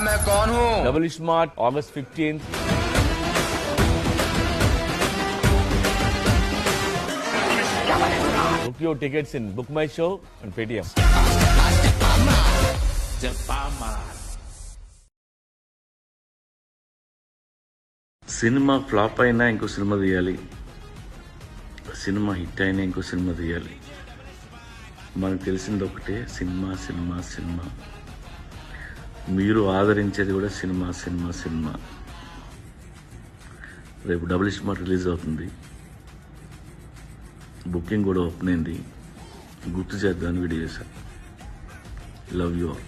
मैं कौन हूँ? Double smart August 15th. Book your tickets in Book My Show and Paytm. Cinema flop అయినా ఇంకో సినిమా తీయాలి, సినిమా హిట్ అయినా ఇంకో సినిమా తీయాలి. మనకు తెలిసింది ఒకటే, సినిమా సినిమా సినిమా. మీరు ఆదరించేది కూడా సినిమా సినిమా సినిమా. రేపు డబుల్ స్మార్ట్ రిలీజ్ అవుతుంది, బుకింగ్ కూడా ఓపెన్ అయింది. గుర్తు చేద్దామని వీడియో చేశాను. Love you all.